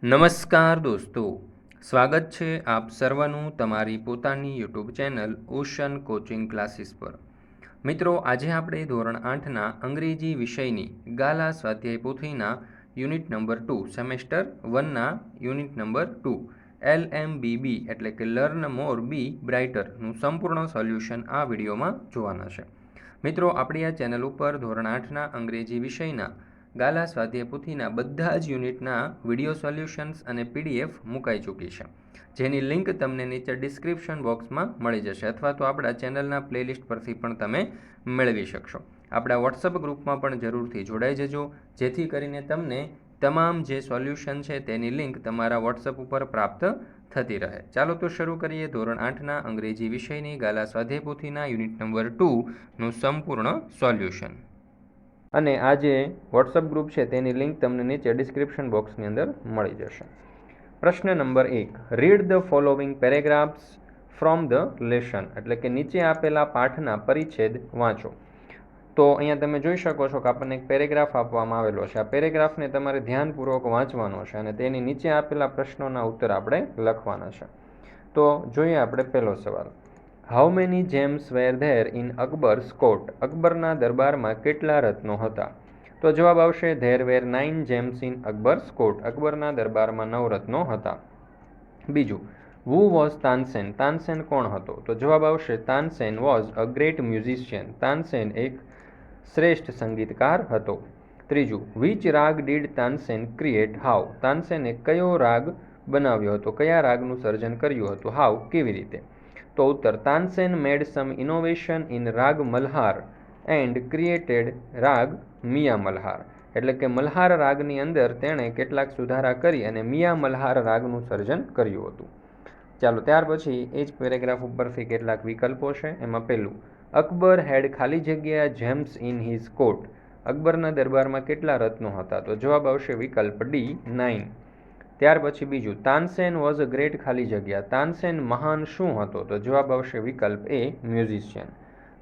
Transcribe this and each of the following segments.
નમસ્કાર દોસ્તો, સ્વાગત છે આપ સર્વનું તમારી પોતાની YouTube channel ocean coaching classes પર। મિત્રો, આજે આપણે ધોરણ 8ના અંગ્રેજી વિષયની ગાલા સ્વાધ્યાય પોથીના યુનિટ નંબર 2 સેમેસ્ટર 1ના યુનિટ નંબર 2 LMBB એટલે કે લર્ન મોર બી બ્રાઇટરનું સંપૂર્ણ સોલ્યુશન આ વિડીયોમાં જોવાના છે। મિત્રો, આપણી આ ચેનલ ઉપર ધોરણ 8ના અંગ્રેજી વિષયના ગાલા સ્વાધ્યાય પોથીના બધા જ યુનિટના વિડીયો સોલ્યુશન્સ અને PDF મુકાઈ ચૂકી છે, જેની લિંક તમને નીચે ડિસ્ક્રિપ્શન બોક્સમાં મળી જશે, અથવા તો આપણા ચેનલના પ્લેલિસ્ટ પરથી પણ તમે મેળવી શકશો। આપણા વોટ્સઅપ ગ્રુપમાં પણ જરૂરથી જોડાઈ જજો, જેથી કરીને તમને તમામ જે સોલ્યુશન છે તેની લિંક તમારા વોટ્સઅપ ઉપર પ્રાપ્ત થતી રહે। ચાલો તો શરૂ કરીએ ધોરણ 8ના અંગ્રેજી વિષયની ગાલા સ્વાધ્યાય પોથીના યુનિટ નંબર 2નું સંપૂર્ણ સોલ્યુશન। અને આ જે વોટ્સઅપ ગ્રુપ છે તેની લિંક તમને નીચે ડિસ્ક્રિપ્શન બોક્સની અંદર મળી જશે। પ્રશ્ન number 1, read the following paragraphs from the lesson એટલે કે નીચે આપેલા પાઠના પરિચ્છેદ વાંચો। તો અહીંયા તમે જોઈ શકો છો કે આપણને એક પેરેગ્રાફ આપવામાં આવેલો છે। આ પેરેગ્રાફને તમારે ધ્યાનપૂર્વક વાંચવાનો છે અને તેની નીચે આપેલા પ્રશ્નોના ઉત્તર આપણે લખવાના છે। તો જોઈએ આપણે પહેલો સવાલ, how many gems were there in Akbar's court? અકબરના દરબારમાં કેટલા રત્નો હતા? તો જવાબ આવશે there were 9 gems in Akbar's court. અકબરના દરબારમાં 9 રત્નો હતા। બીજું, હુ વોઝ તાનસેન? તાનસેન કોણ હતો? તો જવાબ આવશે Tansen was a great musician. Tansen એક શ્રેષ્ઠ સંગીતકાર હતો। ત્રીજું, વિચ રાગ ડીડ તાનસેન ક્રિએટ? હાઉ? તાનસેને કયો રાગ બનાવ્યો હતો? કયા રાગનું સર્જન કર્યું હતું? હાઉ? કેવી રીતે? તો ઉત્તર, Tansen made sum innovation in રાગ મલ્હાર એન્ડ ક્રિએટેડ રાગ મિયા મલ્હાર એટલે કે મલ્હાર રાગની અંદર તેણે કેટલાક સુધારા કરી અને મિયા મલ્હાર રાગનું સર્જન કર્યું હતું। ચાલો ત્યાર પછી એ જ પેરેગ્રાફ ઉપરથી કેટલાક વિકલ્પો છે। એમાં પહેલું, અકબર હેડ ખાલી જગ્યા જેમ્સ ઇન હિઝ કોર્ટ? અકબરના દરબારમાં કેટલા રત્નો હતા? તો જવાબ આવશે વિકલ્પ ડી 9। ત્યાર પછી બીજું, તાનસેન વોઝ અ ગ્રેટ ખાલી જગ્યા? તાનસેન મહાન શું હતો? તો જવાબ આવશે વિકલ્પ એ મ્યુઝિશિયન।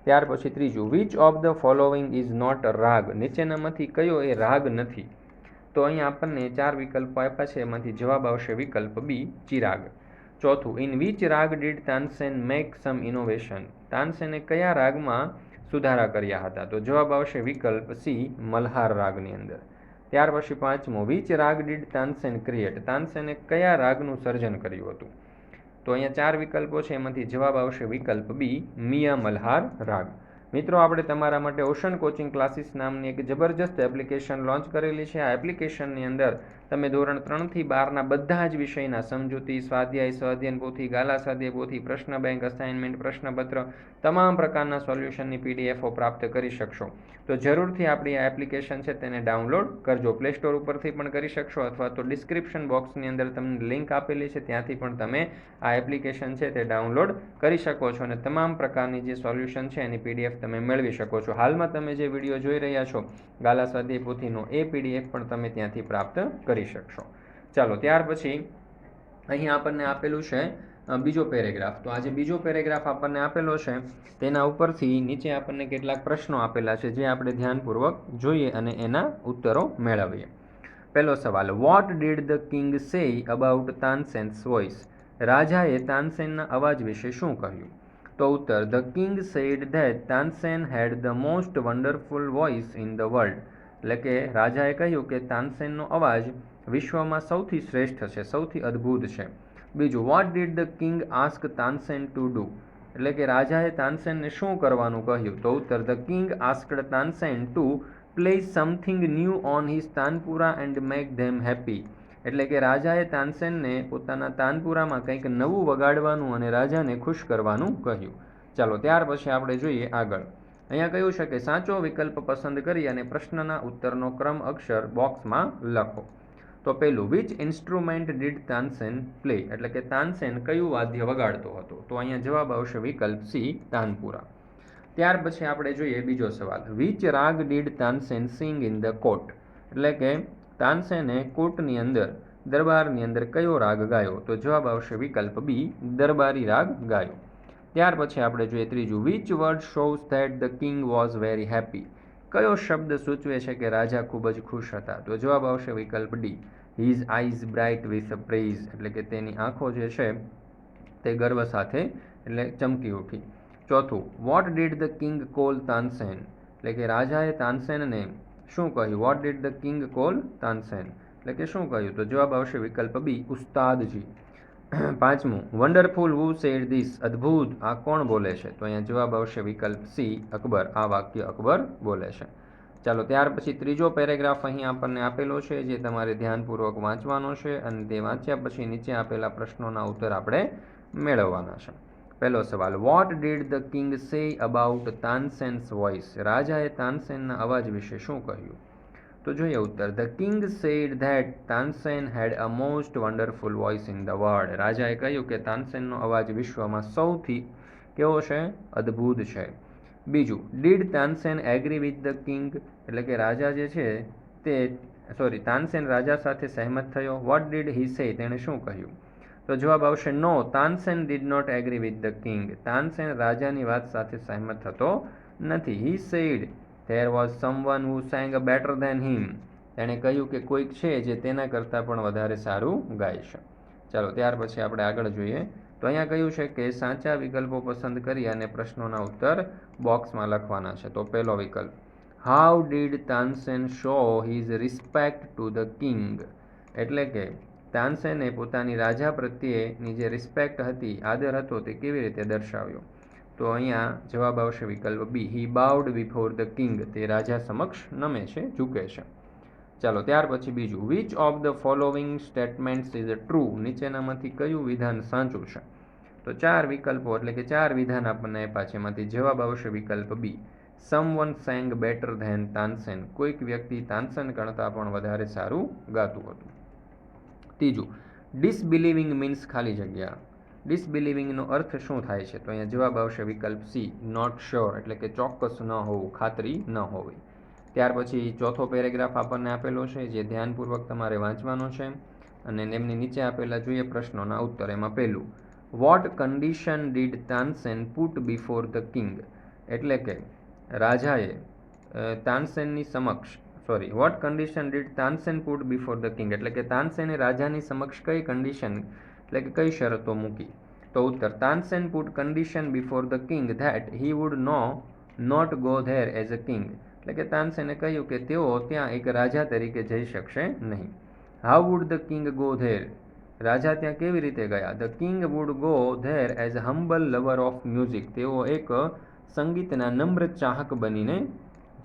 ત્યાર પછી ત્રીજું, which of the following is not a raga? નીચેનામાંથી કયો એ રાગ નથી? તો અહીંયા આપણને 4 વિકલ્પો આપ્યા છે, એમાંથી જવાબ આવશે વિકલ્પ બી ચિરાગ। ચોથું, ઇન વિચ રાગ did Tansen make some innovation? તાનસેને કયા રાગમાં સુધારા કર્યા હતા? તો જવાબ આવશે વિકલ્પ સી મલ્હાર રાગની અંદર। ત્યાર પછી પાંચમો, વિચ રાગ ડીડ તાનસેન ક્રિએટ? તાનસેને કયા રાગનું સર્જન કર્યું હતું? તો અહીંયા 4 વિકલ્પો છે, એમાંથી જવાબ આવશે વિકલ્પ બી મિયા મલ્હાર રાગ। મિત્રો, આપણે તમારા માટે ઓશન કોચિંગ ક્લાસીસ નામની એક જબરજસ્ત એપ્લિકેશન લોન્ચ કરેલી છે। આ એપ્લિકેશનની અંદર તમે ધોરણ 3થી 12ના બધા જ વિષયના સમજૂતી, સ્વાધ્યાય, સ્વાધ્યાયન પોથી, ગાલા સ્વાધ્યાય પોથી, પ્રશ્ન બેંક, અસાઇનમેન્ટ, પ્રશ્નપત્ર, તમામ પ્રકારના સોલ્યુશનની PDFઓ પ્રાપ્ત કરી શકશો। તો જરૂરથી આપણી આ એપ્લિકેશન છે તેને ડાઉનલોડ કરજો। પ્લે સ્ટોર ઉપરથી પણ કરી શકશો, અથવા તો ડિસ્ક્રિપ્શન બોક્સની અંદર તમને લિંક આપેલી છે, ત્યાંથી પણ તમે આ એપ્લિકેશન છે તે ડાઉનલોડ કરી શકો છો અને તમામ પ્રકારની જે સોલ્યુશન છે એની PDF તમે મેળવી શકો છો। હાલમાં તમે જે વિડીયો જોઈ રહ્યા છો ગાલા સ્વાધ્યાય પોથીનો, એ PDF પણ તમે ત્યાંથી પ્રાપ્ત કરી શકશો। ચાલો ત્યાર પછી અહીં આપણને આપેલું છે બીજો પેરેગ્રાફ। તો આ જે બીજો પેરેગ્રાફ આપણને આપેલો છે તેના ઉપરથી નીચે આપણને કેટલાક પ્રશ્નો આપેલા છે, જે આપણે ધ્યાનપૂર્વક જોઈએ અને એના ઉત્તરો મેળવીએ। પહેલો સવાલ, what did the king say about Tansen's voice? રાજાએ તાનસેનના અવાજ વિશે શું કહ્યું? તો ઉત્તર, the king said that Tansen had the most wonderful voice in the world એટલે કે રાજાએ કહ્યું કે તાનસેનનો અવાજ વિશ્વમાં સૌથી શ્રેષ્ઠ છે, સૌથી અદ્ભુત છે। બીજું, vote did the king ask Tansen to do એટલે કે રાજાએ તાનસેનને શું કરવાનું કહ્યું? તો ઉત્તર, the king asked Tansen to play something new on his tanpura and make them happy એટલે કે રાજાએ તાનસેનને પોતાના તાનપુરામાં કંઈક નવું વગાડવાનું અને રાજાને ખુશ કરવાનું કહ્યું। ચાલો ત્યાર પછી આપણે જોઈએ આગળ। અહીંયા કહ્યું છે કે સાચો વિકલ્પ પસંદ કરી અને પ્રશ્નના ઉત્તરનો ક્રમ અક્ષર બોક્સમાં લખો। તો પહેલું, which instrument did Tansen play એટલે કે તાનસેન કયું વાદ્ય વગાડતો હતો? તો અહીંયા જવાબ આવશે વિકલ્પ સી તાનપુરા। ત્યાર પછી આપણે જોઈએ બીજો સવાલ, વિચ રાગ did Tansen sing in the court એટલે કે તાનસેને કોર્ટની અંદર, દરબારની અંદર કયો રાગ ગાયો? તો જવાબ આવશે વિકલ્પ બી દરબારી રાગ ગાયો। ત્યાર પછી આપણે જોઈએ ત્રીજું, which word shows that the king was very happy? કયો શબ્દ સૂચવે છે કે રાજા ખૂબ જ ખુશ હતા? તો જવાબ આવશે વિકલ્પ D his eyes bright with praise એટલે કે તેની આંખો જે છે તે ગર્વ સાથે એટલે ચમકી ઉઠી. ચોથું, vote did the king call Tansen એટલે કે રાજાએ તાનસેનને શું કહ્યું? Vote did the king call Tansen એટલે કે શું કહ્યું? તો જવાબ આવશે વિકલ્પ બી, ઉસ્તાદજી. પાંચમું, વન્ડરફુલ હુ સેડ ધીસ અદ્ભુત આ કોણ બોલે છે? તો અહીંયા જવાબ આવશે વિકલ્પ સી, અકબર. આ વાક્ય અકબર બોલે છે. ચાલો ત્યાર પછી ત્રીજો પેરેગ્રાફ અહીં આપણને આપેલો છે, જે તમારે ધ્યાનપૂર્વક વાંચવાનો છે અને તે વાંચ્યા પછી નીચે આપેલા પ્રશ્નોના ઉત્તર આપણે મેળવવાના છે. પહેલો સવાલ, what did the king say about Tansen's voice? રાજાએ તાનસેનના અવાજ વિશે શું કહ્યું? તો જોઈએ ઉત્તર. The king said that Tansen had a most wonderful voice in the world. રાજાએ કહ્યું કે તાનસેનનો અવાજ વિશ્વમાં સૌથી કેવો છે? અદ્ભુત છે. બીજું, did Tansen agri with the king એટલે કે રાજા જે છે તે તાનસેન રાજા સાથે સહેમત થયો. વોટ ડીડ હી સે તેણે શું કહ્યું? તો જવાબ આવશે no, Tansen did not agree with the king. Tansen રાજાની વાત સાથે સહેમત થતો નથી. He said there was someone who sang better than him. તેણે કહ્યું કે કોઈક છે જે તેના કરતાં પણ વધારે સારું ગાય છે. ચાલો ત્યાર પછી આપણે આગળ જોઈએ. તો અહીંયા કહ્યું છે કે સાચા વિકલ્પો પસંદ કરી અને પ્રશ્નોના ઉત્તર બોક્સમાં લખવાના છે. તો પહેલો વિકલ્પ, how did Tansen show his respect to the king એટલે કે તાનસેને પોતાની રાજા પ્રત્યેની જે રિસ્પેક્ટ હતી, આદર હતો, તે કેવી રીતે દર્શાવ્યો? તો અહીંયા જવાબ આવશે વિકલ્પ B, he baud before the king. તે રાજા સમક્ષ નમે છે, ઝૂકે છે. ચાલો ત્યાર પછી બીજું, which of the following statements is true? નીચેનામાંથી કયું વિધાન સાચું છે? તો ચાર વિકલ્પો એટલે કે ચાર વિધાન આપણને આપ્યા છે. એમાંથી જવાબ આવશે વિકલ્પ B, someone sang better than Tansen. કોઈક વ્યક્તિ તાનસેન કરતાં પણ વધારે સારું ગાતું હતું. ત્રીજું, ડિસબિલીવિંગ મીન્સ ખાલી જગ્યા. ડિસબિલીવિંગનો અર્થ શું થાય છે? તો અહીંયા જવાબ આવશે વિકલ્પ સી, નોટ શ્યોર એટલે કે ચોક્કસ ન હોવું, ખાતરી ન હોવી. ત્યાર પછી ચોથો પેરેગ્રાફ આપણને આપેલો છે, જે ધ્યાનપૂર્વક તમારે વાંચવાનો છે અને એમની નીચે આપેલા જોઈએ પ્રશ્નોના ઉત્તર. એમાં પહેલું, what condition did Tansen put before the king એટલે કે રાજાએ તાનસેનની સમક્ષ what condition did Tansen put before the king એટલે કે તાનસેને રાજાની સમક્ષ કઈ કન્ડિશન એટલે કે કઈ શરતો મૂકી? તો ઉત્તર, Tansen put condition before the king that he would not go there as a king એટલે કે તાનસેને કહ્યું કે તેઓ ત્યાં એક રાજા તરીકે જઈ શકશે નહીં. How would the king go there? રાજા ત્યાં કેવી રીતે ગયા? The king would go there as a humble lover of music. તેઓ એક સંગીતના નમ્ર ચાહક બનીને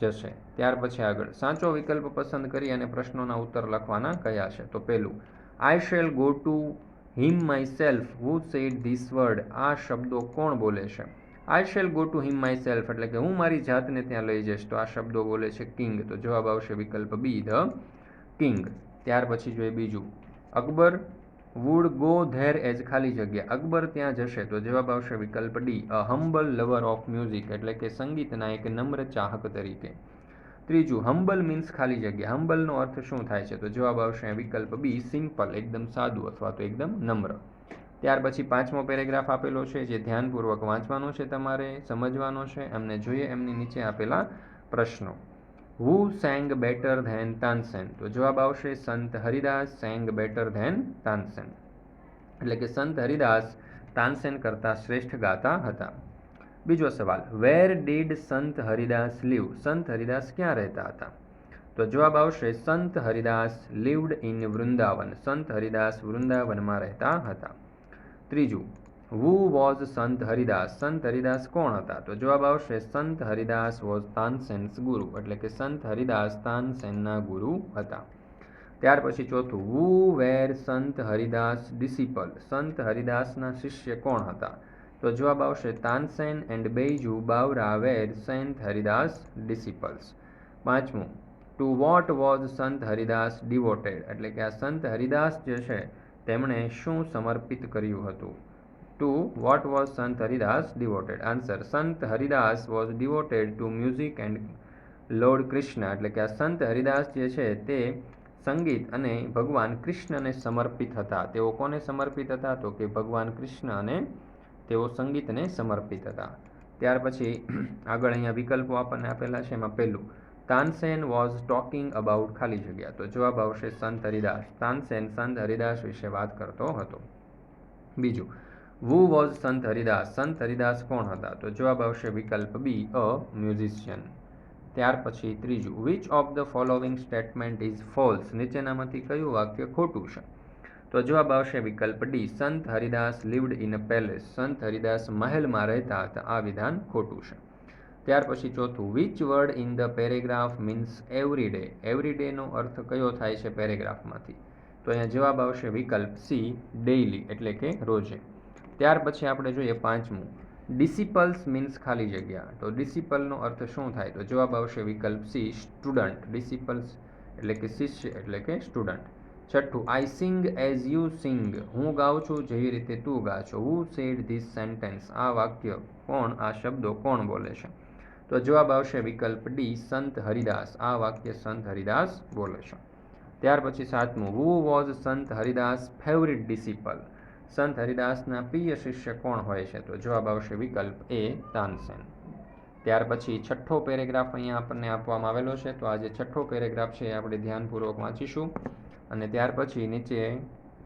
જશે. ત્યાર પછી આગળ સાચો વિકલ્પ પસંદ કરી અને પ્રશ્નોના ઉત્તર લખવાના કયા છે? તો પહેલું, આઈ shell go to him my self who said this word. આ શબ્દો કોણ બોલે છે? આઈ shell go to him my self એટલે કે હું મારી જાતને ત્યાં લઈ જઈશ. તો આ શબ્દો બોલે છે કિંગ. તો જવાબ આવશે વિકલ્પ બી, ધ કિંગ. ત્યાર પછી જોઈએ બીજું, Akbar wood go there as ખાલી જગ્યા. અકબર ત્યાં જશે. તો જવાબ આવશે વિકલ્પ D, a humble lover of music એટલે કે સંગીતના એક નમ્ર ચાહક તરીકે. ત્રીજું, હમ્બલ મીન્સ ખાલી જગ્યા. હમ્બલનો અર્થ શું થાય છે? તો જવાબ આવશે વિકલ્પ બી, સિમ્પલ, એકદમ સાદું અથવા તો એકદમ નમ્ર. ત્યાર પછી પાંચમો પેરેગ્રાફ આપેલો છે, જે ધ્યાનપૂર્વક વાંચવાનો છે, તમારે સમજવાનો છે. એમને જોઈએ એમની નીચે આપેલા પ્રશ્નો. Who sang better than Tansen? તો જવાબ આવશે Sant Haridas sang better than Tansen એટલે કે સંત હરિદાસ તાનસેન કરતાં શ્રેષ્ઠ ગાતા હતા. બીજો સવાલ, વેર ડીડ સંત હરિદાસ લીવ? સંત હરિદાસ ક્યાં રહેતા હતા? તો જવાબ આવશે સંત હરિદાસ લીવડ ઇન વૃંદાવન. સંત હરિદાસ વૃંદાવનમાં રહેતા હતા. ત્રીજું, હુ વોઝ સંત હરિદાસ? સંત હરિદાસ કોણ હતા? તો જવાબ આવશે સંત હરિદાસ વોઝ તાનસેન્સ ગુરુ એટલે કે સંત હરિદાસ તાનસેનના ગુરુ હતા. ત્યાર પછી ચોથું, હુ વેર સંત હરિદાસ ડિસિપલ? સંત હરિદાસના શિષ્ય કોણ હતા? તો જવાબ આવશે તાનસેન એન્ડ બેઇજુ બાવરા વેર સંત હરિદાસ ડિસિપલ્સ. પાંચમું, ટુ વોટ વોઝ સંત હરિદાસ ડિવોટેડ એટલે કે આ સંત હરિદાસ જે છે તેમણે શું સમર્પિત કર્યું હતું? ટુ વોટ વોઝ સંત હરિદાસ ડિવોટેડ? આન્સર, સંત Haridas was devoted to music and lord Krishna એટલે કે આ સંત હરિદાસ જે છે તે સંગીત અને ભગવાન કૃષ્ણને સમર્પિત હતા. તેઓ કોને સમર્પિત હતા? તો કે ભગવાન કૃષ્ણ અને તેઓ સંગીતને સમર્પિત હતા. ત્યાર પછી આગળ અહીંયા વિકલ્પો આપણને આપેલા છે. એમાં પહેલું, તાનસેન વોઝ ટોકિંગ અબાઉટ ખાલી જગ્યા. તો જવાબ આવશે સંત હરિદાસ. તાનસેન સંત હરિદાસ વિશે વાત કરતો હતો. બીજું, વુ વોઝ સંત હરિદાસ. સંત હરિદાસ કોણ હતા? તો જવાબ આવશે વિકલ્પ બી, અ મ્યુઝિશિયન. ત્યાર પછી ત્રીજું, which of the following statement is false. નીચેનામાંથી કયું વાક્ય ખોટું છે? તો જવાબ આવશે વિકલ્પ ડી, સંત હરિદાસ લિવ્ડ ઇન અ પેલેસ. સંત હરિદાસ મહેલમાં રહેતા હતા. આ વિધાન ખોટું છે. ત્યાર પછી ચોથું, which word in the paragraph means every day. Every ડેનો અર્થ કયો થાય છે પેરેગ્રાફમાંથી? તો અહીંયા જવાબ આવશે વિકલ્પ સી, ડેઇલી એટલે કે રોજે. ત્યાર પછી આપણે જોઈએ પાંચમું, ડિસિપલ્સ મીન્સ ખાલી જગ્યા. તો ડિસિપલનો અર્થ શું થાય? તો જવાબ આવશે વિકલ્પ સી, સ્ટુડન્ટ. ડિસિપલ્સ એટલે કે શિષ્ય એટલે કે સ્ટુડન્ટ. છઠ્ઠું, આઈ સિંગ એઝ યુ સિંગ. હું ગાઉં છું જેવી રીતે તું ગા છો. Who said this sentence. આ વાક્ય કોણ, આ શબ્દો કોણ બોલે છે? તો જવાબ આવશે વિકલ્પ ડી, સંત હરિદાસ. આ વાક્ય સંત હરિદાસ બોલે છે. ત્યાર પછી સાતમું, હુ વોઝ સંત હરિદાસ ફેવરિટ ડિસિપલ. સંત હરિદાસના પ્રિય શિષ્ય કોણ હોય છે? તો જવાબ આવશે વિકલ્પ એ, તાનસેન. ત્યાર પછી છઠ્ઠો પેરેગ્રાફ અહીંયા આપણને આપવામાં આવેલો છે. તો આ જે છઠ્ઠો પેરેગ્રાફ છે એ આપણે ધ્યાનપૂર્વક વાંચીશું અને ત્યાર પછી નીચે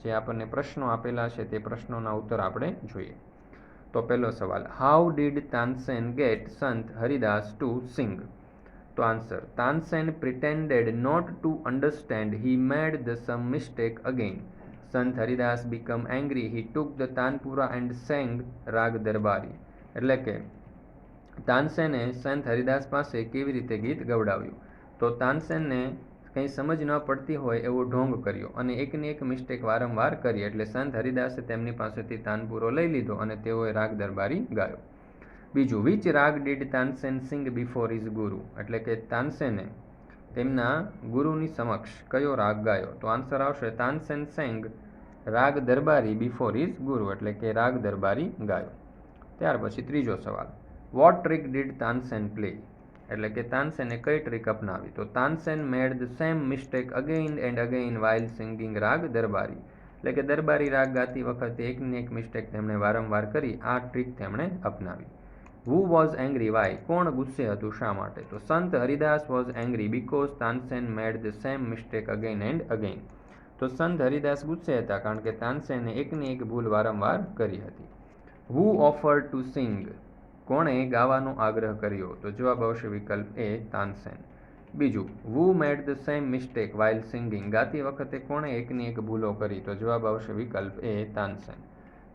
જે આપણને પ્રશ્નો આપેલા છે તે પ્રશ્નોના ઉત્તર આપણે જોઈએ. તો પહેલો સવાલ, how did Tansen gate Sant Haridas to sing? તો answer, Tansen pretended not to understand, he made the same mistake again. Sant Haridas became angry, he took the tanpura and sang raga Darbari. એટલે કે તાનસેને સંત હરિદાસ પાસે કેવી રીતે ગીત ગવડાવ્યું? તો તાનસેનને કંઈ સમજ ન પડતી હોય એવો ઢોંગ કર્યો અને એકની એક મિસ્ટેક વારંવાર કરી, એટલે સંત હરિદાસે તેમની પાસેથી તાનપુરો લઈ લીધો અને તેઓએ રાગ દરબારી ગાયો. બીજું, વિચ રાગ did Tansen sing before his guru? એટલે કે તાનસેને તેમના ગુરુની સમક્ષ કયો રાગ ગાયો? તો આન્સર આવશે, તાનસેન સેંગ રાગ દરબારી બિફોર હિઝ ગુરુ, એટલે કે રાગ દરબારી ગાયો. ત્યાર પછી ત્રીજો સવાલ, what trick did Tansen play? એટલે કે તાનસેને કઈ ટ્રીક અપનાવી? તો Tansen made the same mistake again and again while singing raga Darbari. એટલે કે દરબારી રાગ ગાતી વખતે એકની એક મિસ્ટેક તેમણે વારંવાર કરી. આ ટ્રીક તેમણે અપનાવી. Who was angry why? કોણ ગુસ્સે હતું, શા માટે? તો Sant Haridas was angry because Tansen made the same mistake again and again. તો સંત હરિદાસ ગુસ્સે હતા કારણ કે તાનસેને એકની એક ભૂલ વારંવાર કરી હતી. હુ ઓફર્ડ ટુ સિંગ? કોણે ગાવાનો આગ્રહ કર્યો? તો જવાબ આવશે વિકલ્પ એ, તાનસેન. બીજું, who made the same mistake while singing? ગાતી વખતે કોણે એકની એક ભૂલો કરી? તો જવાબ આવશે વિકલ્પ એ, તાનસેન.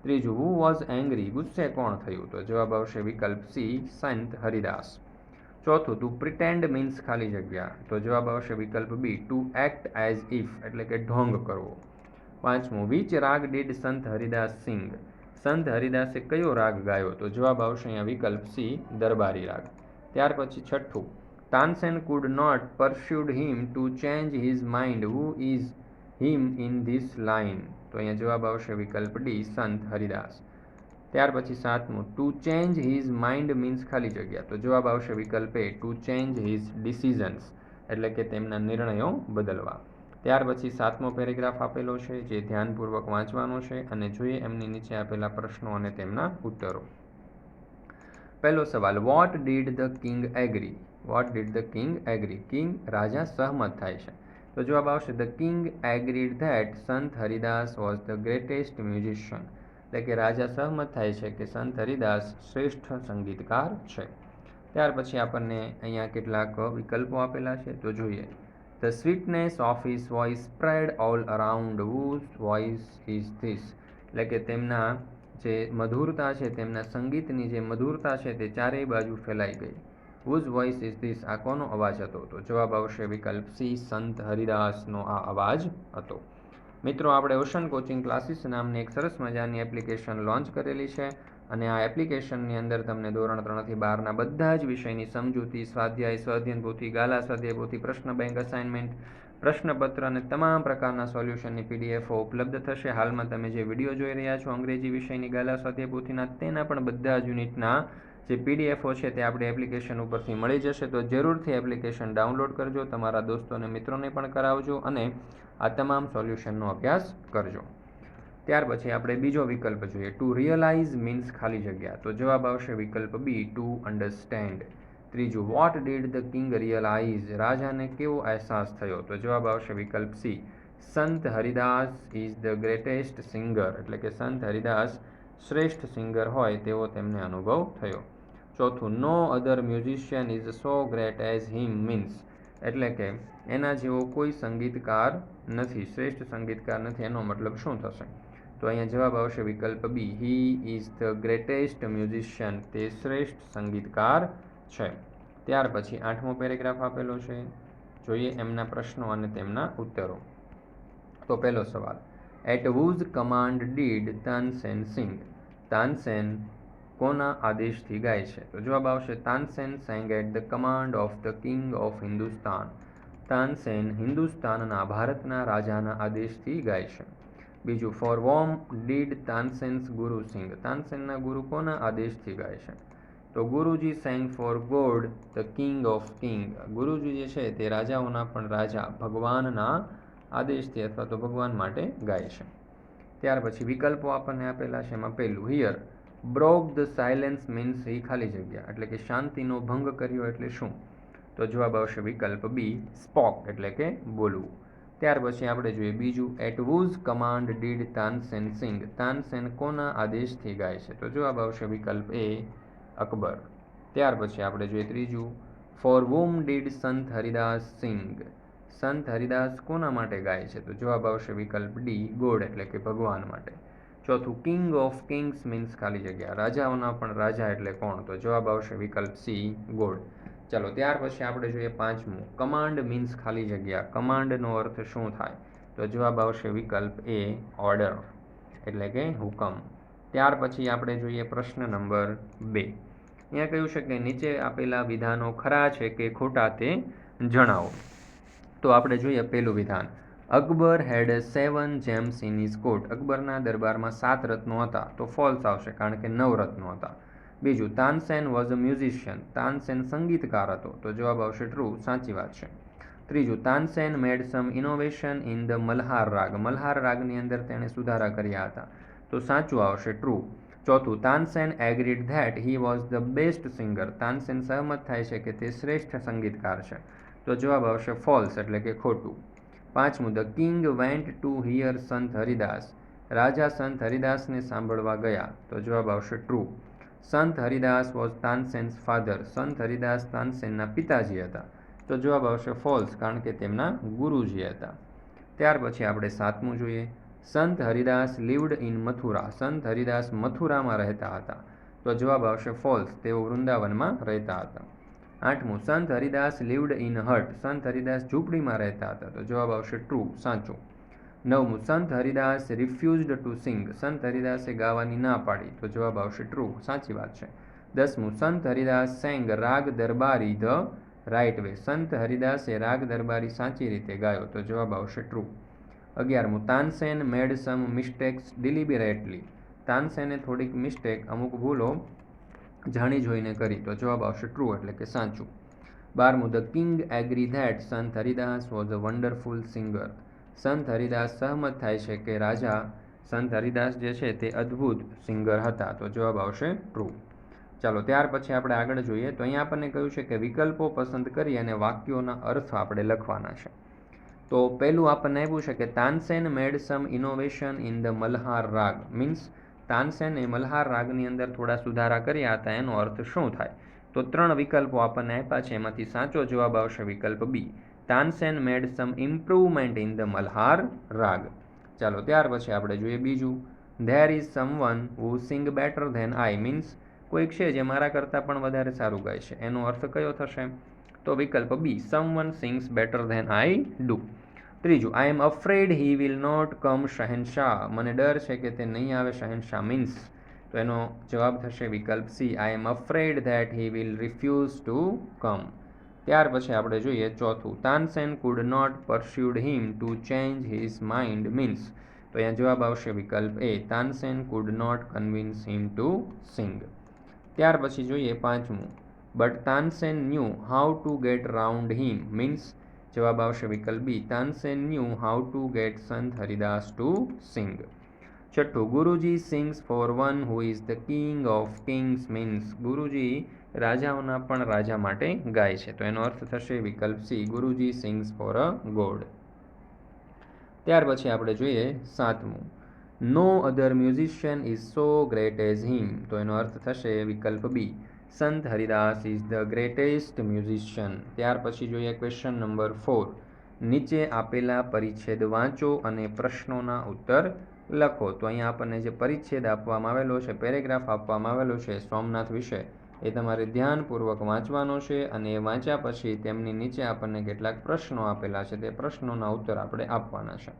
ત્રીજું, હુ વોઝ એંગ્રી? ગુસ્સે કોણ થયું? તો જવાબ આવશે વિકલ્પ સી, સંત હરિદાસ. ચોથું, ટુ પ્રિટેન્ડ મીન્સ ખાલી જગ્યા? તો જવાબ આવશે વિકલ્પ B, two act as if એટલે કે ઢોંગ કરવો. પાંચમું, વિચ રાગ ડીડ સંત હરિદાસ સિંગ? સંત હરિદાસે કયો રાગ ગાયો? તો જવાબ આવશે અહીંયા વિકલ્પ સી, દરબારી રાગ. ત્યાર પછી છઠ્ઠું, Tansen could not persuaded him to change his mind, who is him in this line? તો અહીંયા જવાબ આવશે વિકલ્પ ડી, સંત હરિદાસ. ત્યાર પછી સાતમું, two change his mind means ખાલી જગ્યા? તો જવાબ આવશે વિકલ્પ એ, ટુ ચેન્જ હિઝ ડિસિઝન્સ એટલે કે તેમના નિર્ણયો બદલવા. ત્યાર પછી સાતમો પેરેગ્રાફ આપેલો છે જે ધ્યાનપૂર્વક વાંચવાનો છે અને જોઈએ એમની નીચે આપેલા પ્રશ્નો અને તેમના ઉત્તરો. પહેલો સવાલ, what did the king agree? What did the king agree? King રાજા સહમત થાય છે. તો જવાબ આવશે, ધ કિંગ એગ્રીડ ધેટ સંત Haridas was the greatest musician. એટલે કે રાજા સહમત થાય છે કે સંત હરિદાસ શ્રેષ્ઠ સંગીતકાર છે. ત્યાર પછી આપણને અહીંયા કેટલાક વિકલ્પો આપેલા છે તો જોઈએ. The sweetness of his voice spread all around, whose voice is this? એટલે કે તેમના જે મધુરતા છે, તેમના સંગીતની જે મધુરતા છે તે ચારેય બાજુ ફેલાઈ ગઈ. Whose voice is this? આ કોનો અવાજ હતો? તો જવાબ આવશે વિકલ્પ સી, સંત હરિદાસનો આ અવાજ હતો. મિત્રો, આપણે ઓશન કોચિંગ ક્લાસીસ નામની એક સરસ મજાની એપ્લિકેશન લોન્ચ કરેલી છે અને આ એપ્લિકેશનની અંદર તમને ધોરણ 3 થી 12ના બધા જ વિષયની સમજૂતી, સ્વાધ્યાય, સ્વાધ્યાયન પોથી, ગાલા સ્વાધ્યાય પોથી, પ્રશ્ન બેંક અસાઇનમેન્ટ, પ્રશ્નપત્ર અને તમામ પ્રકારના સોલ્યુશનની પીડીએફો ઉપલબ્ધ થશે. હાલમાં તમે જે વિડીયો જોઈ રહ્યા છો અંગ્રેજી વિષયની ગાલા સ્વાધ્યાય પોથીના, તેના પણ બધા જ યુનિટના જે પીડીએફો છે તે આપણી એપ્લિકેશન ઉપરથી મળી જશે. તો જરૂરથી એપ્લિકેશન ડાઉનલોડ કરજો, તમારા દોસ્તો અને મિત્રોને પણ કરાવજો અને આ તમામ સોલ્યુશનનો અભ્યાસ કરજો. ત્યાર પછી આપણે બીજો વિકલ્પ જોઈએ, ટુ રિયલાઇઝ મીન્સ ખાલી જગ્યા? તો જવાબ આવશે વિકલ્પ બી, ટુ અન્ડરસ્ટેન્ડ. ત્રીજું, what did the king realise, રાજાને કેવો અહેસાસ થયો? તો જવાબ આવશે વિકલ્પ સી, સંત Haridas is the greatest singer, એટલે કે સંત હરિદાસ શ્રેષ્ઠ સિંગર હોય તેવો તેમને અનુભવ થયો. ચોથું, no other musician is so great as him, means, એટલે કે એના જેવો કોઈ સંગીતકાર નથી, શ્રેષ્ઠ સંગીતકાર નથી, એનો મતલબ શું થશે? તો અહીંયા જવાબ આવશે વિકલ્પ B, he is the greatest musician, તે શ્રેષ્ઠ સંગીતકાર છે. ત્યાર પછી 8મો પેરેગ્રાફ આપેલો છે, જોઈએ એમના પ્રશ્નો અને તેમના ઉત્તરો. તો પહેલો સવાલ, at whose command did Tansen sing, Tansen કોના આદેશથી ગાય છે? તો જવાબ આવશે Tansen sang at the command of the king of Hindustan, Tansen હિન્દુસ્તાનના ભારતના રાજાના આદેશથી ગાય છે. બીજું, ફોર વોમ ડીડ તાનસેન્સ ગુરુ સિંગ, તાનસેનના ગુરુ કોના આદેશથી ગાય છે? તો Guruji sang for God the king of king, Guruji જે છે તે રાજાઓના પણ રાજા ભગવાનના આદેશથી અથવા તો ભગવાન માટે ગાય છે. ત્યાર પછી વિકલ્પો આપણને આપેલા છે. એમાં પહેલું, here broke the silence means, એ ખાલી જગ્યા, એટલે કે શાંતિનો ભંગ કર્યો એટલે શું? તો જવાબ આવશે વિકલ્પ બી, સ્પોક, એટલે કે બોલવું. ત્યાર પછી આપણે જોઈએ બીજું, at whose command did Tansen sing, Tansen કોના આદેશથી ગાય છે? તો જવાબ આવશે વિકલ્પ એ, અકબર. ત્યાર પછી આપણે જોઈએ ત્રીજું, ફોર whom ડીડ સંત હરિદાસ સિંગ, સંત હરિદાસ કોના માટે ગાય છે? તો જવાબ આવશે વિકલ્પ ડી, ગોડ, એટલે કે ભગવાન માટે. ચોથું, કિંગ ઓફ કિંગ્સ મીન્સ ખાલી જગ્યા, રાજાઓના પણ રાજા એટલે કોણ? તો જવાબ આવશે વિકલ્પ સી, ગોડ. ચાલો ત્યાર પછી આપણે જોઈએ 5મું, કમાન્ડ મીન્સ ખાલી જગ્યા, કમાન્ડનો અર્થ શું થાય? તો જવાબ આવશે વિકલ્પ એ, ઓર્ડર, એટલે કે હુકમ. ત્યાર પછી આપણે જોઈએ પ્રશ્ન નંબર 2. અહીંયા કહ્યું છે કે નીચે આપેલા વિધાનો ખરા છે કે ખોટા તે જણાવો. તો આપણે જોઈએ પહેલું વિધાન, અકબર હેડ 7 જેમ્સ ઇન હિઝ કોટ, અકબરના દરબારમાં 7 રત્નો હતા. તો ફોલ્સ આવશે, કારણ કે 9 રત્નો હતા. બીજું, Tansen was a musician, Tansen સંગીતકાર હતો. તો જવાબ આવશે ટ્રુ, સાચી વાત છે. ત્રીજું, Tansen made sum innovation in the Malhar રાગ, મલ્હાર રાગની અંદર તેણે સુધારા કર્યા હતા. તો સાચું આવશે, ટ્રુ. ચોથું, Tansen agreed that he was the best singer, Tansen સહમત થાય છે કે તે શ્રેષ્ઠ સંગીતકાર છે. તો જવાબ આવશે ફોલ્સ, એટલે કે ખોટું. પાંચમું, the king went to here સંત હરિદાસ, રાજા સંત હરિદાસને સાંભળવા ગયા. તો જવાબ આવશે ટ્રુ. સંત હરિદાસ વોઝ તાનસેન્સ ફાધર, સંત હરિદાસ તાનસેનના પિતાજી હતા. તો જવાબ આવશે ફોલ્સ, કારણ કે તેમના ગુરુજી હતા. ત્યાર પછી આપણે 7મું જોઈએ, સંત હરિદાસ લિવ્ડ ઇન મથુરા, સંત હરિદાસ મથુરામાં રહેતા હતા. તો જવાબ આવશે ફોલ્સ, તેઓ વૃંદાવનમાં રહેતા હતા. 8મું, સંત હરિદાસ લિવ્ડ ઇન હટ, સંત હરિદાસ ઝૂંપડીમાં રહેતા હતા. તો જવાબ આવશે ટ્રુ, સાચું. 9મું, સંત હરિદાસ રિફ્યુઝડ ટુ સિંગ, સંત હરિદાસે ગાવાની ના પાડી. તો જવાબ આવશે ટ્રુ, સાચી વાત છે. 10મું, સંત Haridas sang raga Darbari the right way, સંત હરિદાસે રાગ દરબારી સાચી રીતે ગાયો. તો જવાબ આવશે ટ્રુ. 11મું, તાનસેન મેડ સમ મિસ્ટેક્સ ડિલિબરેટલી, તાનસેને થોડીક મિસ્ટેક, અમુક ભૂલો જાણી જોઈને કરી. તો જવાબ આવશે ટ્રુ, એટલે કે સાચું. 12મું, ધ કિંગ એગ્રી ધેટ સંત Haridas was a wonderful singer, સંત હરિદાસ સહમત થાય છે કે રાજા સંત હરિદાસ જે છે તે અદ્ભુત સિંગર હતા. તો જવાબ આવશે ટ્રુ. ચાલો ત્યાર પછી આપણે આગળ જોઈએ. તો અહીંયા આપણને કહ્યું છે કે વિકલ્પો પસંદ કરી અને વાક્યોના અર્થ આપણે લખવાના છે. તો પહેલું આપણને આપ્યું છે કે Tansen made sum innovation in the Malhar રાગ, મીન્સ તાનસેને મલ્હાર રાગની અંદર થોડા સુધારા કર્યા હતા. એનો અર્થ શું થાય? તો 3 વિકલ્પો આપણને આપ્યા છે, એમાંથી સાચો જવાબ આવશે વિકલ્પ B, Tansen made some improvement in the Malhar raga. ચાલો ત્યાર પછી આપણે જોઈએ બીજું, there is someone who sing better than I, means કોઈક છે જે મારા કરતાં પણ વધારે સારું ગાય છે. એનો અર્થ કયો થશે? તો વિકલ્પ B, someone sings better than I do. ત્રીજું, I am afraid he will not come શહેનશાહ, મને ડર છે કે તે નહીં આવે શહેનશાહ, મીન્સ તો એનો જવાબ થશે વિકલ્પ C, I am afraid that he will refuse to come. ત્યાર પછી આપણે જોઈએ ચોથું, Tansen could not persuaded him to change his mind, means તો અહીંયા જવાબ આવશે વિકલ્પ A, Tansen could not convince him to sing. ત્યાર પછી જોઈએ 5મું, but Tansen knew how to get round him, means જવાબ આવશે વિકલ્પ B, Tansen knew how to get Sant Haridas to sing. છઠ્ઠું, ગુરુજી sings for one who is the king of kings means Guruji રાજાઓના પણ રાજા માટે ગાય છે. તો એનો અર્થ થશે વિકલ્પ C, Guruji sings for a God. ત્યાર પછી આપણે જોઈએ સાતમું, no other musician is so great as him. તો એનો અર્થ થશે વિકલ્પ B, Sant Haridas is the greatest musician. ત્યાર પછી જોઈએ ક્વેશ્ચન નંબર 4, નીચે આપેલા પરિચ્છેદ વાંચો અને પ્રશ્નોના ઉત્તર લખો. તો અહીંયા આપણને જે પરિચ્છેદ આપવામાં આવેલો છે, પેરેગ્રાફ આપવામાં આવેલો છે સોમનાથ વિશે, એ તમારે ધ્યાનપૂર્વક વાંચવાનો છે અને એ વાંચ્યા પછી તેમની નીચે આપણને કેટલાક પ્રશ્નો આપેલા છે, તે પ્રશ્નોના ઉત્તર આપણે આપવાના છે.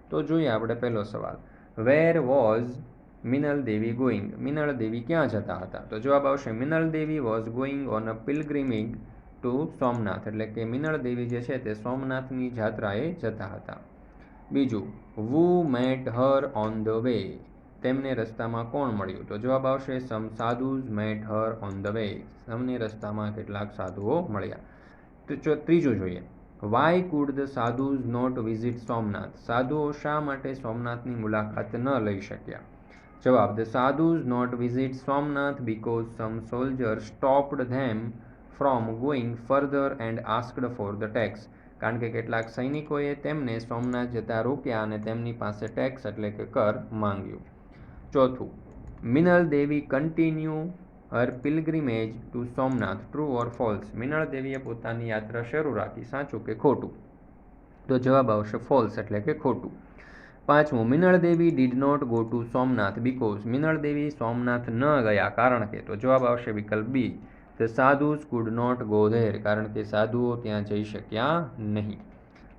તો જોઈએ આપણે પહેલો સવાલ, where was Minal Devi going. Minal Devi ક્યાં જતા હતા? તો જવાબ આવશે Minal Devi was going on a pilgrimage to Somnath. એટલે કે મિનળ દેવી જે છે તે સોમનાથની જાત્રાએ જતા હતા. બીજું, who met her on the way. તેમને રસ્તામાં કોણ મળ્યું? તો જવાબ આવશે some sadhus met her on the way. તમને રસ્તામાં કેટલાક સાધુઓ મળ્યા. તો ત્રીજું જોઈએ, why could the sadhus not visit Somnath. સાધુઓ શા માટે સોમનાથની મુલાકાત ન લઈ શક્યા? જવાબ, the sadhus not visit Somnath because some soldier stopped them from going further and asked for the tax. કારણ કે કેટલાક સૈનિકોએ તેમને સોમનાથ જતા રોક્યા અને તેમની પાસે ટેક્સ એટલે કે કર માંગ્યું. ચોથું, Minal Devi continue her pilgrimage to Somnath, true or false. Minal દેવીએ પોતાની યાત્રા શરૂ રાખી, સાચું કે ખોટું? તો જવાબ આવશે ફોલ્સ એટલે કે ખોટું. પાંચમું, Minal Devi did not go to Somnath because. Minal Devi Somnath ન ગયા કારણ કે. તો જવાબ આવશે વિકલ્પ B, the sadhus could not go there. કારણ કે સાધુઓ ત્યાં જઈ શક્યા નહીં.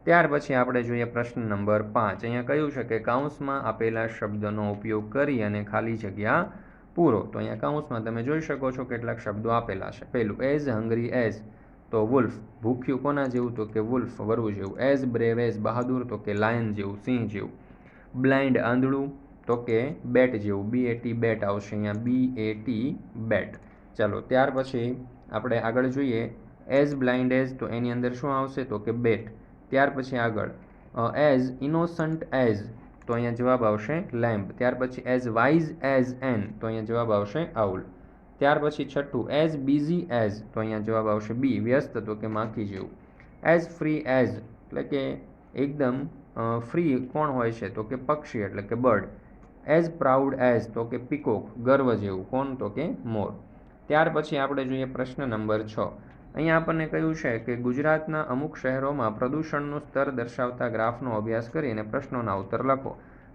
ત્યાર પછી આપણે જોઈએ પ્રશ્ન નંબર 5. અહીંયા કહ્યું છે કે કાઉન્સમાં આપેલા શબ્દનો ઉપયોગ કરી અને ખાલી જગ્યા પૂરો. તો અહીંયા કાઉન્સમાં તમે જોઈ શકો છો કેટલાક શબ્દો આપેલા છે. પહેલું, એઝ હંગ્રી એઝ, તો વુલ્ફ. ભૂખ્યું કોના જેવું? તો કે વુલ્ફ, વરુ જેવું. એઝ બ્રેવ એઝ, બહાદુર, તો કે લાયન જેવું, સિંહ જેવું. બ્લાઇન્ડ, આંધળું, તો કે બેટ જેવું. BAT બેટ આવશે અહીંયા, BAT બેટ. ચાલો ત્યાર પછી આપણે આગળ જોઈએ, એઝ બ્લાઇન્ડ એઝ, તો એની અંદર શું આવશે? તો કે બેટ. ત્યાર પછી આગળ એઝ ઇનોસન્ટ એઝ, તો અહીંયા જવાબ આવશે લેમ્પ. ત્યાર પછી એઝ વાઇઝ એઝ એન, તો અહીંયા જવાબ આવશે આઉલ. ત્યાર પછી છઠ્ઠું, એઝ બિઝી એઝ, તો અહીંયા જવાબ આવશે બી, વ્યસ્ત, તો કે માખી જેવું. એઝ ફ્રી એઝ, એટલે કે એકદમ ફ્રી કોણ હોય છે? તો કે પક્ષી એટલે કે બર્ડ. એઝ પ્રાઉડ એઝ, તો કે પીકોક, ગર્વ જેવું. કોણ? તો કે મોર. ત્યાર પછી આપણે જોઈએ પ્રશ્ન નંબર 6. અહીંયા આપણને કહ્યું છે કે ગુજરાતના અમુક શહેરોમાં પ્રદૂષણનું સ્તર દર્શાવતા ગ્રાફનો અભ્યાસ કરીને પ્રશ્નોના ઉત્તર લખો.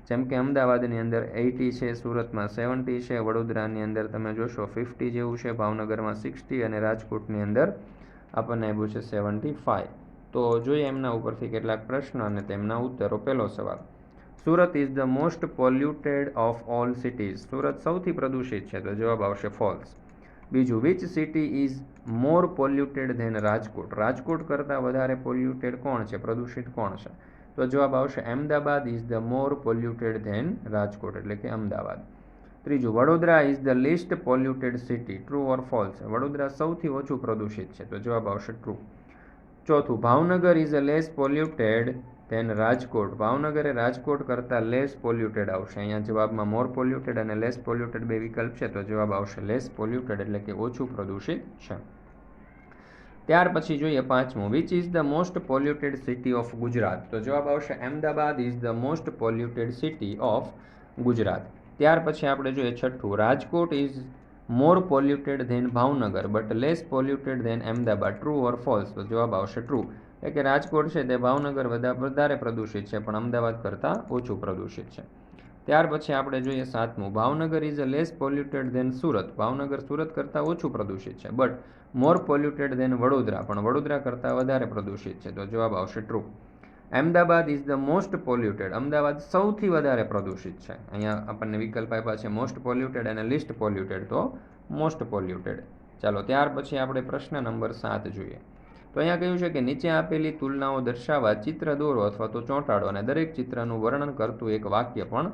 જેમ કે અમદાવાદની અંદર 80 છે, સુરતમાં 70 છે, વડોદરાની અંદર તમે જોશો 50 જેવું છે, ભાવનગરમાં 60 અને રાજકોટની અંદર આપણને આપ્યું છે 75. તો જોઈએ એમના ઉપરથી કેટલાક પ્રશ્ન અને તેમના ઉત્તરો. પહેલો સવાલ, Surat is the most polluted of all cities. Surat સૌથી પ્રદૂષિત છે, તો જવાબ આવશે ફોલ્સ. બીજું, which city is more polluted than Rajkot. Rajkot કરતાં વધારે પોલ્યુટેડ કોણ છે? પ્રદૂષિત કોણ છે? તો જવાબ આવશે Ahmedabad is the more polluted than Rajkot, એટલે કે અમદાવાદ. ત્રીજું, Vadodara is the least polluted city, true or false. Vadodara સૌથી ઓછું પ્રદૂષિત છે, તો જવાબ આવશે ટ્રુ. ચોથું, Bhavnagar is a less polluted than Rajkot. Bhavnagar એ રાજકોટ કરતાં લેસ પોલ્યુટેડ આવશે. અહીંયા જવાબમાં મોર પોલ્યુટેડ અને લેસ પોલ્યુટેડ બે વિકલ્પ છે, તો જવાબ આવશે લેસ પોલ્યુટેડ એટલે કે ઓછું પ્રદૂષિત છે. ત્યાર પછી જોઈએ પાંચમું, which is the most polluted city of Gujarat. તો જવાબ આવશે Ahmedabad is the most polluted city of Gujarat. ત્યાર પછી આપણે જોઈએ છઠ્ઠું, Rajkot is more polluted than Bhavnagar but less polluted than Ahmedabad, true or false. તો જવાબ આવશે ટ્રુ. એટલે કે રાજકોટ છે તે ભાવનગર વધારે પ્રદૂષિત છે પણ અમદાવાદ કરતાં ઓછું પ્રદૂષિત છે. ત્યાર પછી આપણે જોઈએ સાતમું, Bhavnagar is a less polluted than Surat. Bhavnagar Surat કરતાં ઓછું પ્રદૂષિત છે but more polluted than Vadodara, પણ વડોદરા કરતાં વધારે પ્રદૂષિત છે, તો જવાબ આવશે true. Ahmedabad is the most polluted. Ahmedabad સૌથી વધારે પ્રદૂષિત છે. અહીંયા આપણને વિકલ્પ આપ્યા છે મોસ્ટ પોલ્યુટેડ અને લિસ્ટ પોલ્યુટેડ, તો મોસ્ટ પોલ્યુટેડ. ચાલો ત્યાર પછી આપણે પ્રશ્ન નંબર 7 જોઈએ. તો અહીંયા કહ્યું છે કે નીચે આપેલી તુલનાઓ દર્શાવવા ચિત્ર દોરો અથવા તો ચોંટાડો અને દરેક ચિત્રનું વર્ણન કરતું એક વાક્ય પણ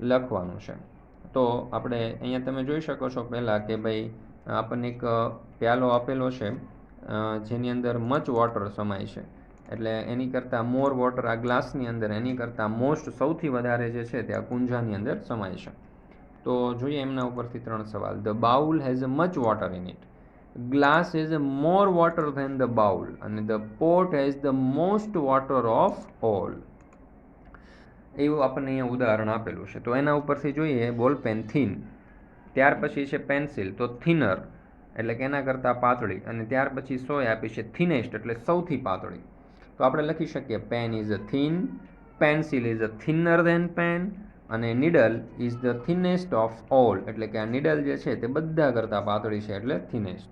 લખવાનું છે. તો આપણે અહીંયા તમે જોઈ શકો છો પહેલાં કે ભાઈ આપણને એક પ્યાલો આપેલો છે જેની અંદર મચ વોટર સમાય છે. એટલે એની કરતાં મોર વોટર આ ગ્લાસની અંદર એની કરતાં મોસ્ટ સૌથી વધારે જે છે તે આ કુંજાની અંદર સમાય છે. તો જોઈએ એમના ઉપરથી 3 સવાલ. The bowl has much water in it. Glass has more water than the bowl અને the pot has the most water of all. એવું આપણને અહીંયા ઉદાહરણ આપેલું છે. તો એના ઉપરથી જોઈએ બોલ પેન થીન, ત્યાર પછી છે પેન્સિલ તો થિનર એટલે કે એના કરતાં પાતળી, અને ત્યાર પછી સોય આપી છે થિનેસ્ટ એટલે સૌથી પાતળી. તો આપણે લખી શકીએ pen is a thin, pencil is a thinner than pen અને needle is the thinnest of all એટલે કે આ નીડલ જે છે તે બધા કરતાં પાતળી છે એટલે થિનેસ્ટ.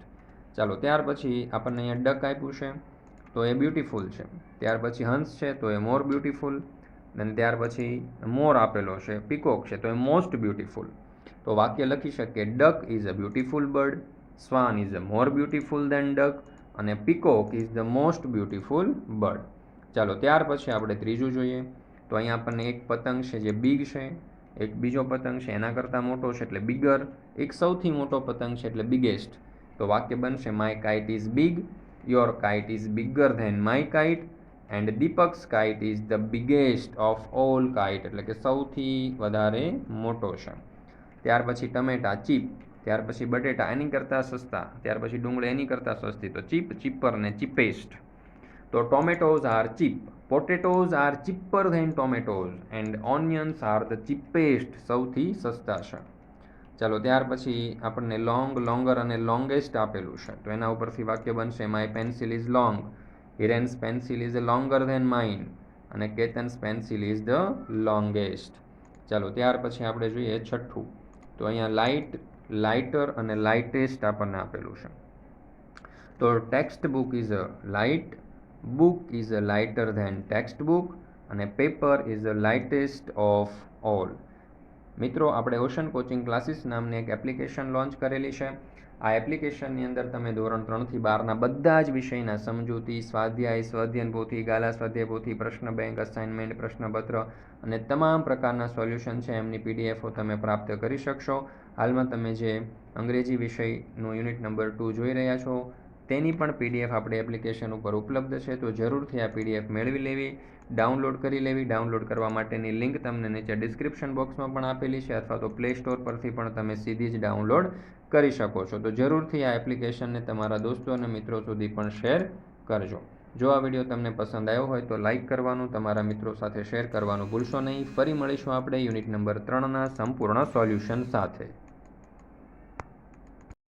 ચાલો ત્યાર પછી આપણને અહીંયા ડક આપ્યું છે તો એ બ્યુટીફુલ છે. ત્યાર પછી હંસ છે તો એ મોર બ્યુટીફુલ, અને ત્યાર પછી મોર આપેલો છે, પીકોક છે તો એ મોસ્ટ બ્યુટીફુલ. તો વાક્ય લખી શકીએ duck is a beautiful bird, swan is a more beautiful than duck અને peacock is the most beautiful bird. ચાલો ત્યાર પછી આપણે ત્રીજું જોઈએ. તો અહીંયા આપણને એક પતંગ છે જે બિગ છે, એક બીજો પતંગ છે એના કરતાં મોટો છે એટલે બિગર, એક સૌથી મોટો પતંગ છે એટલે બિગેસ્ટ. તો વાક્ય બનશે my kite is big, your kite is bigger than my kite and Deepak's kite is the biggest of all kite એટલે કે સૌથી વધારે મોટો છે. ત્યાર પછી ટમેટા ચીપ, ત્યાર પછી બટેટા એની કરતાં સસ્તા, ત્યાર પછી ડુંગળી એની કરતાં સસ્તી તો ચીપ, ચીપર ને ચીપેસ્ટ. તો tomatoes are cheap, potatoes are cheaper than tomatoes and onions are the cheapest સૌથી સસ્તા છે. ચાલો ત્યાર પછી આપણને લોંગ, લોંગર અને લોંગેસ્ટ આપેલું છે. તો એના ઉપરથી વાક્ય બનશે my pencil is long, Hiren's pencil is longer than mine અને Ketan's pencil is the longest. ચાલો ત્યાર પછી આપણે જોઈએ છઠ્ઠું. તો અહીંયા લાઇટ, લાઇટર અને લાઇટેસ્ટ આપણને આપેલું છે. તો text book is a light, book is a lighter than text book અને paper is a lightest of all. મિત્રો આપણે ઓશન કોચિંગ ક્લાસીસ નામની એક એપ્લિકેશન લોન્ચ કરેલી છે. આ એપ્લિકેશનની અંદર તમે ધોરણ 3 થી 12ના બધા જ વિષયના સમજૂતી, સ્વાધ્યાય, સ્વાધ્યાયન પોથી, ગાલા સ્વાધ્યાય પોથી, પ્રશ્ન બેંક, અસાઇનમેન્ટ, પ્રશ્નપત્ર અને તમામ પ્રકારના સોલ્યુશન છે એમની પીડીએફો તમે પ્રાપ્ત કરી શકશો. હાલમાં તમે જે અંગ્રેજી વિષયનું યુનિટ નંબર 2 જોઈ રહ્યા છો તેની પણ પીડીએફ આપણી એપ્લિકેશન ઉપર ઉપલબ્ધ છે. તો જરૂરથી આ પીડીએફ મેળવી લેવી, ડાઉનલોડ કરી લેવી. ડાઉનલોડ કરવા માટેની લિંક તમને નીચે ડિસ્ક્રિપ્શન બોક્સમાં પણ આપેલી છે અથવા તો પ્લે સ્ટોર પરથી પણ તમે સીધી જ ડાઉનલોડ કરી શકો છો. તો જરૂરથી આ એપ્લિકેશનને તમારા દોસ્તો અને મિત્રો સુધી પણ શેર કરજો. જો આ વિડીયો તમને પસંદ આવ્યો હોય તો લાઇક કરવાનું, તમારા મિત્રો સાથે શેર કરવાનું ભૂલશો નહીં. ફરી મળીશું આપણે યુનિટ નંબર 3ના સંપૂર્ણ સોલ્યુશન સાથે.